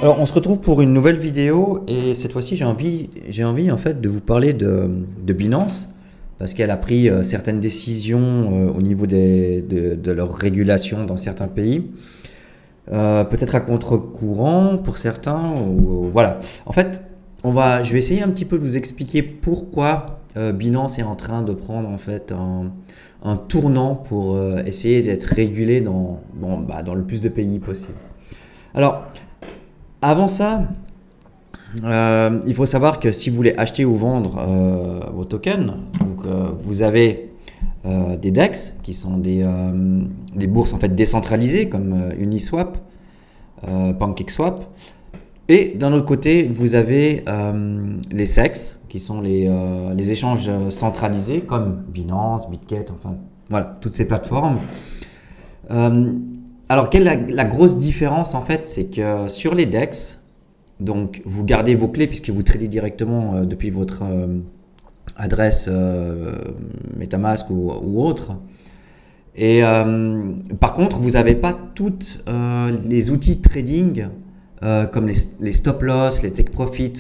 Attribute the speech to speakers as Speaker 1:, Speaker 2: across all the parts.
Speaker 1: Alors, on se retrouve pour une nouvelle vidéo et cette fois-ci, j'ai envie en fait de vous parler de Binance parce qu'elle a pris certaines décisions au niveau de leur régulation dans certains pays. Peut-être à contre-courant pour certains. Voilà. En fait, je vais essayer un petit peu de vous expliquer pourquoi Binance est en train de prendre en fait un tournant pour essayer d'être régulé dans le plus de pays possible. Alors, avant ça, il faut savoir que si vous voulez acheter ou vendre vos tokens, donc vous avez des DEX qui sont des bourses en fait décentralisées comme Uniswap, PancakeSwap, et d'un autre côté vous avez les SEX qui sont les échanges centralisés comme Binance, Bitget, enfin voilà toutes ces plateformes. Euh, alors quelle est la grosse différence en fait, c'est que sur les DEX, donc vous gardez vos clés puisque vous tradez directement depuis votre adresse MetaMask ou autre. Et par contre, vous n'avez pas tous les outils de trading comme les stop loss, les take profit.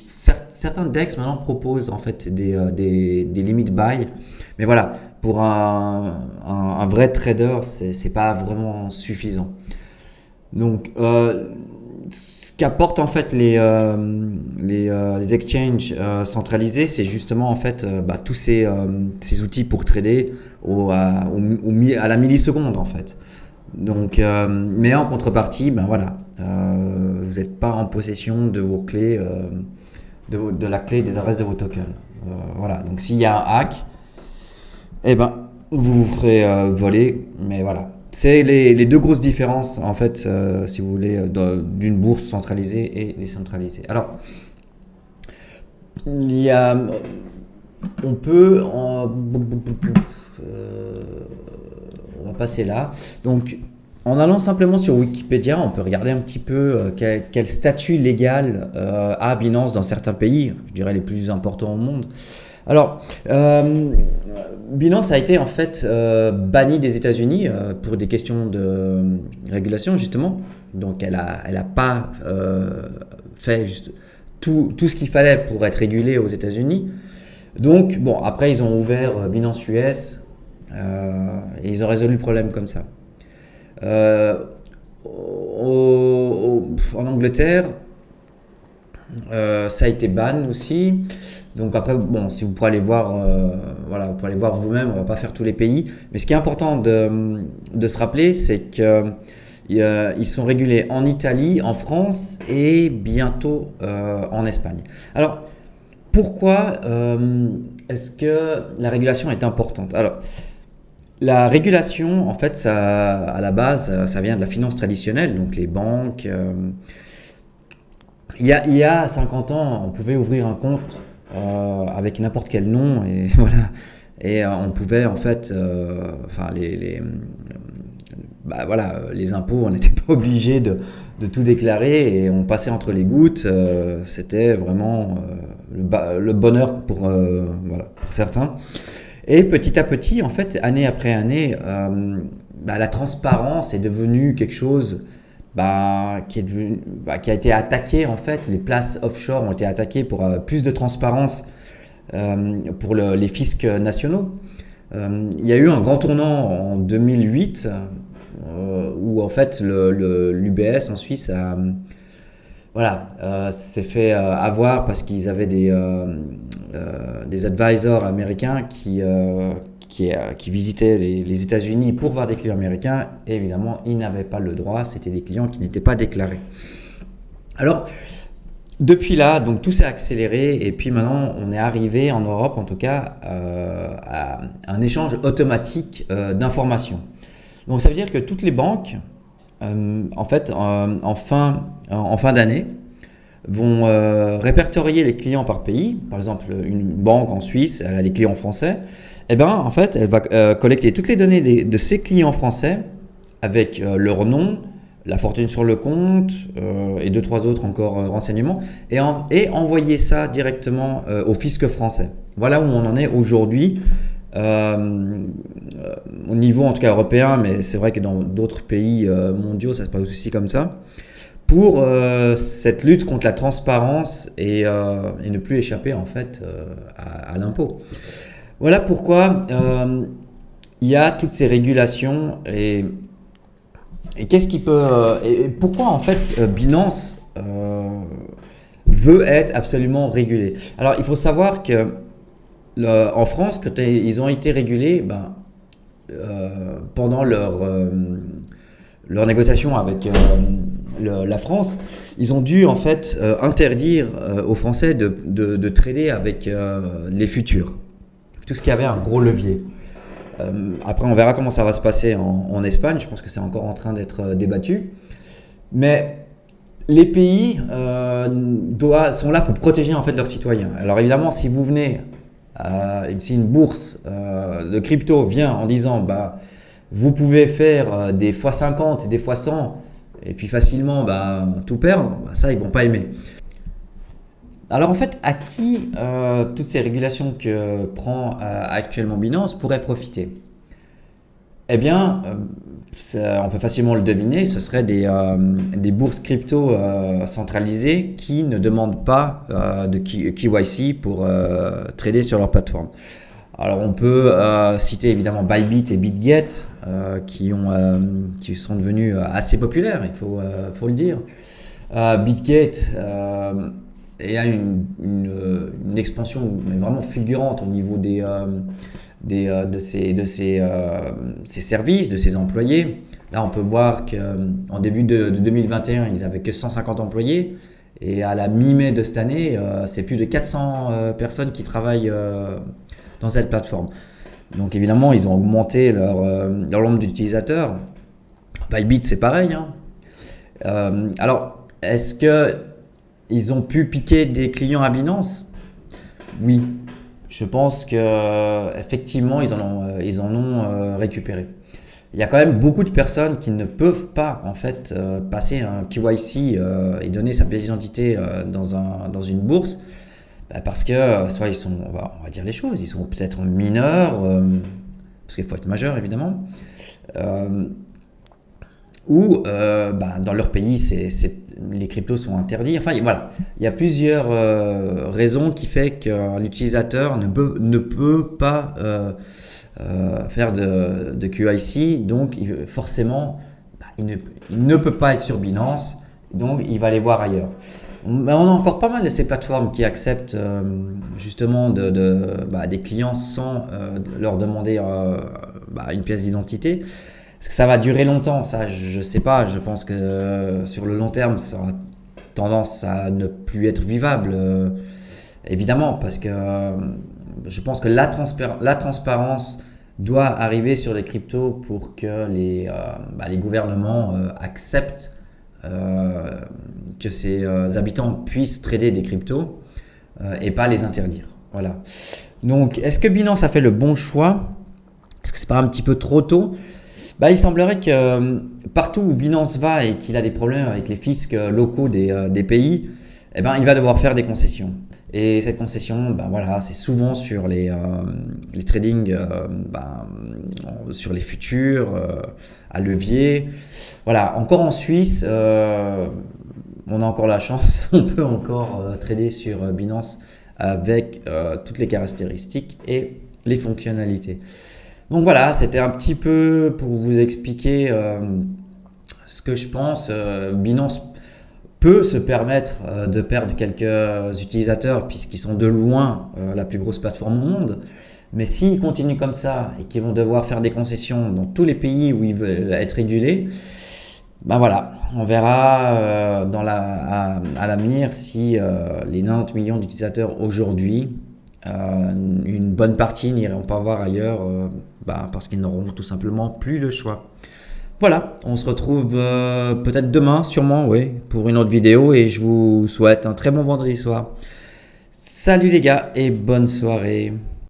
Speaker 1: Certains DEX maintenant proposent en fait des limites buy, mais voilà, pour un vrai trader, c'est pas vraiment suffisant. Donc, ce qu'apportent en fait les exchanges centralisés, c'est justement en fait tous ces outils pour trader à la milliseconde en fait. Donc, mais en contrepartie, ben voilà, vous n'êtes pas en possession de vos clés, de la clé des adresses de vos tokens. Voilà. Donc, s'il y a un hack, eh ben vous vous ferez voler, mais voilà. C'est les deux grosses différences, en fait, si vous voulez, d'une bourse centralisée et décentralisée. Alors, il y a, on peut, on va passer là. Donc, en allant simplement sur Wikipédia, on peut regarder un petit peu quel statut légal a Binance dans certains pays, je dirais les plus importants au monde. Alors, Binance a été en fait bannie des États-Unis pour des questions de régulation justement. Donc, elle a pas fait juste tout ce qu'il fallait pour être régulée aux États-Unis. Donc, bon, après, ils ont ouvert Binance US et ils ont résolu le problème comme ça. Euh, en Angleterre, ça a été ban aussi. Donc après, bon, si vous pourrez aller voir, voilà, vous pourrez aller voir vous-même. On va pas faire tous les pays, mais ce qui est important de se rappeler, c'est que ils sont régulés en Italie, en France et bientôt en Espagne. Alors pourquoi est-ce que la régulation est importante? Alors la régulation, en fait, ça, à la base, ça vient de la finance traditionnelle, donc les banques. Il y a 50 ans, on pouvait ouvrir un compte avec n'importe quel nom et voilà. Et on pouvait en fait, enfin voilà, les impôts, on n'était pas obligé de tout déclarer et on passait entre les gouttes. C'était vraiment le bonheur voilà, pour certains. Et petit à petit, en fait, année après année, la transparence est devenue quelque chose qui a été attaqué en fait. Les places offshore ont été attaquées pour plus de transparence pour les fiscs nationaux. Il y a eu un grand tournant en 2008 où en fait l'UBS en Suisse s'est fait avoir parce qu'ils avaient des advisors américains qui visitaient les États-Unis pour voir des clients américains, et évidemment, ils n'avaient pas le droit, c'était des clients qui n'étaient pas déclarés. Alors, depuis là, donc tout s'est accéléré, et puis maintenant, on est arrivé en Europe, en tout cas, à un échange automatique d'informations. Donc, ça veut dire que toutes les banques, en fait, en fin d'année, vont répertorier les clients par pays. Par exemple, une banque en Suisse, elle a des clients français. Eh ben, en fait, elle va collecter toutes les données de ses clients français avec leur nom, la fortune sur le compte et deux, trois autres encore renseignements et envoyer ça directement au fisc français. Voilà où on en est aujourd'hui. euh, au niveau en tout cas européen, mais c'est vrai que dans d'autres pays mondiaux, ça se passe aussi comme ça, pour cette lutte contre la transparence et ne plus échapper en fait à l'impôt. Voilà pourquoi il y a toutes ces régulations et qu'est-ce qui peut et pourquoi en fait Binance veut être absolument régulé. Alors il faut savoir que en France, quand ils ont été régulés, ben, pendant leur négociation avec la France, ils ont dû en fait interdire aux Français de trader avec les futurs, tout ce qui avait un gros levier. Après, on verra comment ça va se passer en Espagne. Je pense que c'est encore en train d'être débattu. Mais les pays sont là pour protéger en fait leurs citoyens. Alors évidemment, si vous venez, si une bourse de crypto vient en disant bah, vous pouvez faire des fois 50 et des fois 100 et puis facilement bah, tout perdre, bah, ça ils vont pas aimer. Alors en fait, à qui toutes ces régulations que prend actuellement Binance pourraient profiter? Eh bien, on peut facilement le deviner, ce serait des bourses crypto centralisées qui ne demandent pas de KYC pour trader sur leur plateforme. Alors on peut citer évidemment Bybit et BitGet qui sont devenus assez populaires, il faut le dire. BitGet a une expansion mais vraiment fulgurante au niveau de ses services, de ses employés. Là, on peut voir qu'en début de 2021, ils n'avaient que 150 employés. Et à la mi-mai de cette année, c'est plus de 400 personnes qui travaillent dans cette plateforme. Donc évidemment, ils ont augmenté leur nombre d'utilisateurs. Bybit, c'est pareil, hein. Alors, est-ce qu'ils ont pu piquer des clients à Binance? Oui. Je pense qu'effectivement, ils en ont récupéré. Il y a quand même beaucoup de personnes qui ne peuvent pas en fait passer un KYC et donner sa pièce d'identité dans une bourse parce que soit ils sont, on va dire les choses, ils sont peut-être mineurs, parce qu'il faut être majeur évidemment, ou dans leur pays, les cryptos sont interdits. Enfin voilà, il y a plusieurs raisons qui fait qu'un utilisateur ne peut pas faire de QIC, donc forcément il ne peut pas être sur Binance, donc il va aller voir ailleurs. On a encore pas mal de ces plateformes qui acceptent justement des clients sans leur demander une pièce d'identité. Est-ce que ça va durer longtemps? Ça, je ne sais pas. Je pense que sur le long terme, ça aura tendance à ne plus être vivable, évidemment, parce que je pense que la transparence doit arriver sur les cryptos pour que les gouvernements acceptent que ces habitants puissent trader des cryptos et pas les interdire. Voilà. Donc, est-ce que Binance a fait le bon choix? Est-ce que c'est pas un petit peu trop tôt? Il semblerait que partout où Binance va et qu'il a des problèmes avec les fiscs locaux des pays, il va devoir faire des concessions. Et cette concession, c'est souvent sur les trading, sur les futurs, à levier. Voilà, encore en Suisse, on a encore la chance, on peut encore trader sur Binance avec toutes les caractéristiques et les fonctionnalités. Donc voilà, c'était un petit peu pour vous expliquer ce que je pense. Binance peut se permettre de perdre quelques utilisateurs puisqu'ils sont de loin la plus grosse plateforme au monde. Mais s'ils continuent comme ça et qu'ils vont devoir faire des concessions dans tous les pays où ils veulent être régulés, voilà, on verra à l'avenir si les 90 millions d'utilisateurs aujourd'hui, une bonne partie n'iront pas voir ailleurs parce qu'ils n'auront tout simplement plus le choix. Voilà, on se retrouve peut-être demain, sûrement, oui, pour une autre vidéo et je vous souhaite un très bon vendredi soir. Salut les gars et bonne soirée.